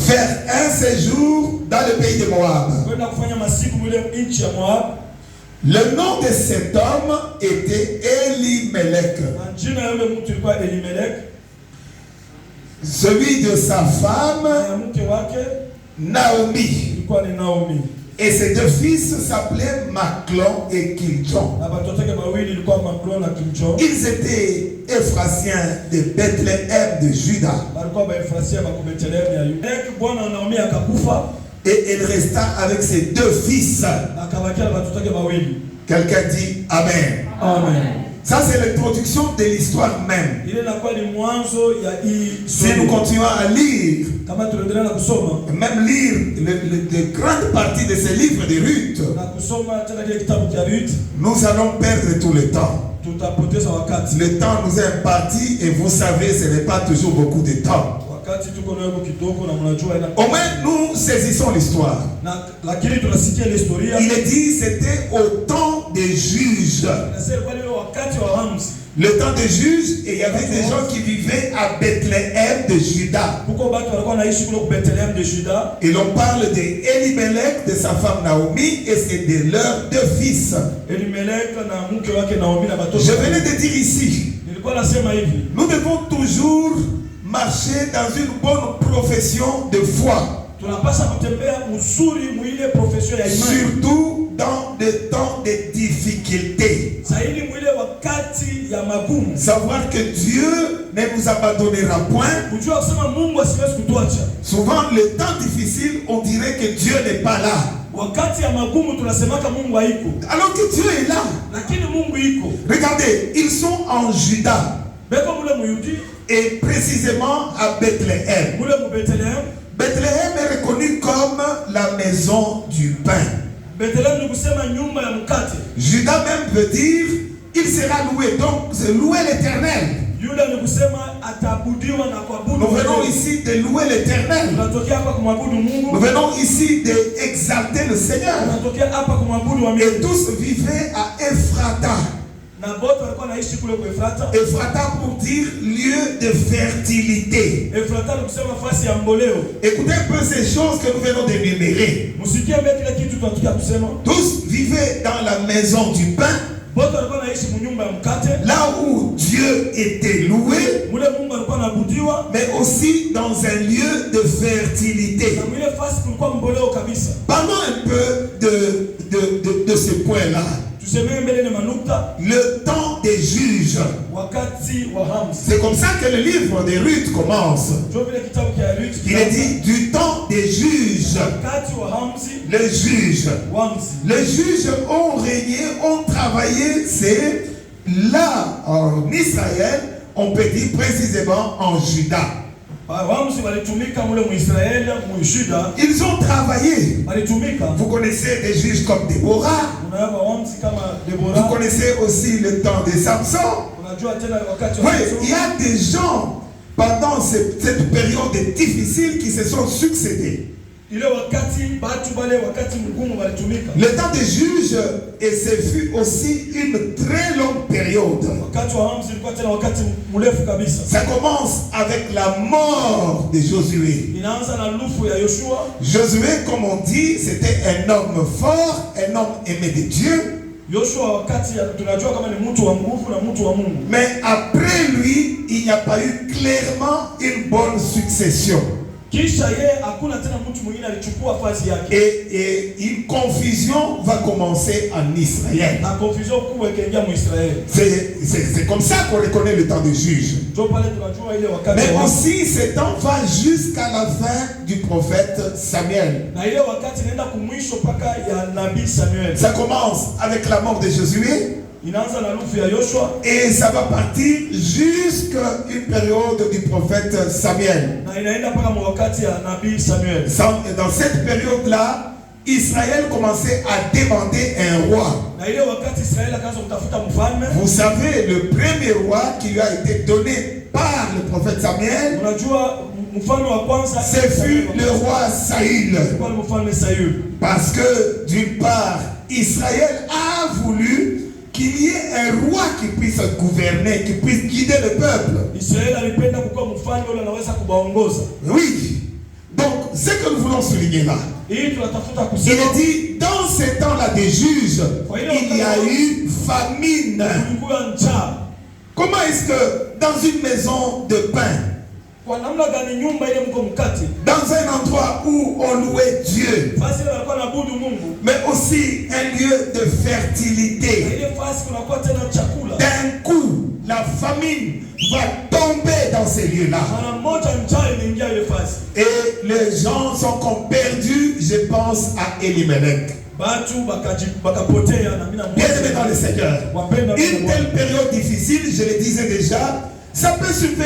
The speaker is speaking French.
faire un séjour dans le pays de Moab. Le nom de cet homme était Elimelech. Celui de sa femme, Naomi. Et ses deux fils s'appelaient Maclon et Kiljon. Ils étaient Ephrasiens de Bethléem de Juda. Et il resta avec ses deux fils. Quelqu'un dit Amen. Amen. Ça, c'est l'introduction de l'histoire même. Si nous continuons à lire, même lire de grandes parties de ces livres de Ruth, nous allons perdre tout le temps. Le temps nous est imparti et vous savez, ce n'est pas toujours beaucoup de temps. Au moins, nous saisissons l'histoire. Il est dit c'était au temps des juges. Le temps des juges, et il y avait des gens qui vivaient à Bethléem de Juda. Et l'on parle d'Elimelech, de sa femme Naomi, et c'est de leurs deux fils. Je venais de dire ici, nous devons toujours marcher dans une bonne profession de foi. Surtout dans des temps de difficultés. Savoir que Dieu ne nous abandonnera point. Souvent, le temps difficile, on dirait que Dieu n'est pas là. Alors que Dieu est là. Regardez, ils sont en Juda. Et précisément à Bethléem. Bethléem est reconnu comme la maison du pain. Juda même veut dire il sera loué. Donc c'est louer l'Éternel. Nous venons ici de louer l'Éternel. Nous venons ici d'exalter le Seigneur. Et tous vivaient à Ephrata. Ephrata pour dire lieu de fertilité. Écoutez un peu ces choses que nous venons d'énumérer. Tous vivaient dans la maison du pain. Là où Dieu était loué, mais aussi dans un lieu de fertilité. Parlons un peu de ce point-là. Le temps des juges. C'est comme ça que le livre de Ruth commence. Il est dit du temps des juges. Les juges. Les juges ont régné, ont travaillé. C'est là en Israël, on peut dire précisément en Juda. Ils ont travaillé. Vous connaissez des juges comme Déborah. Vous connaissez aussi le temps de Samson. Oui, il y a des gens pendant cette période difficile qui se sont succédés. Le temps des juges, et ce fut aussi une très longue période. Ça commence avec la mort de Josué. Josué, comme on dit, c'était un homme fort, un homme aimé de Dieu. Mais après lui, il n'y a pas eu clairement une bonne succession. Et une confusion va commencer en Israël. C'est comme ça qu'on reconnaît le temps des juges. Mais aussi, ce temps va jusqu'à la fin du prophète Samuel. Ça commence avec la mort de Josué. Et ça va partir jusqu'à une période du prophète Samuel. Dans cette période-là, Israël commençait à demander un roi. Vous savez, le premier roi qui lui a été donné par le prophète Samuel, ce fut le roi Saül. Parce que d'une part, Israël a voulu qu'il y ait un roi qui puisse gouverner, qui puisse guider le peuple. Oui. Donc, ce que nous voulons souligner là, il est dit, dans ces temps-là des juges, il y a eu famine. Comment est-ce que dans une maison de pain, dans un endroit où on louait Dieu, mais aussi un lieu de fertilité, d'un coup, la famine va tomber dans ces lieux-là. Et les gens sont comme perdus, je pense à Elimelech. Bien-aimé dans le Seigneur, une telle période difficile, je le disais déjà, ça peut subvenir